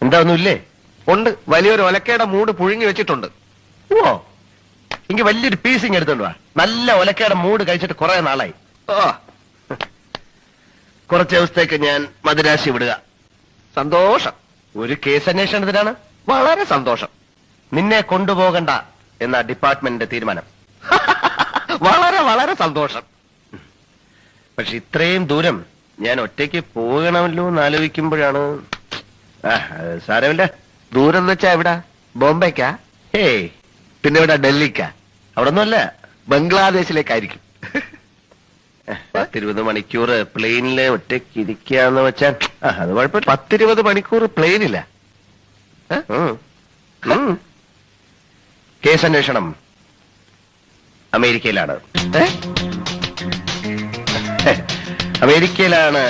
എന്താ ഒന്നുമില്ലേ? ഉണ്ട്, വലിയൊരു ഒലക്കയുടെ മൂട് പുഴുങ്ങി വെച്ചിട്ടുണ്ട്. ഓ, എനിക്ക് വലിയൊരു പീസിങ് എടുത്തോണ്ട് വാ. നല്ല ഒലക്കയുടെ മൂട് കഴിച്ചിട്ട് കുറെ നാളായി. ഓ, കുറച്ച് ദിവസത്തേക്ക് ഞാൻ മദിരാശി വിടുക. സന്തോഷം. ഒരു കേസ് അന്വേഷണത്തിനാണ്. വളരെ സന്തോഷം. നിന്നെ കൊണ്ടുപോകണ്ട എന്ന ഡിപ്പാർട്ട്മെന്റിന്റെ തീരുമാനം. വളരെ വളരെ സന്തോഷം. പക്ഷെ ഇത്രയും ദൂരം ഞാൻ ഒറ്റയ്ക്ക് പോകണമല്ലോ എന്ന് ആലോചിക്കുമ്പോഴാണ്. സാരമില്ല. ദൂരം എന്ന് വെച്ചാ എവിടാ? ബോംബെക്കാ? ഹേയ്, പിന്നെ ഇവിടെ ഡൽഹിക്കാ? അവിടെ ഒന്നുമല്ല, ബംഗ്ലാദേശിലേക്കായിരിക്കും. 10-20 മണിക്കൂർ പ്ലെയിനില് ഒറ്റയ്ക്ക് ഇരിക്കാന്ന് വെച്ചാൽ അത് കുഴപ്പമില്ല. 10-20 മണിക്കൂർ പ്ലെയിനില്ല. കേസ് അന്വേഷണം അമേരിക്കയിലാണ്. അമേരിക്കയിലാണ്.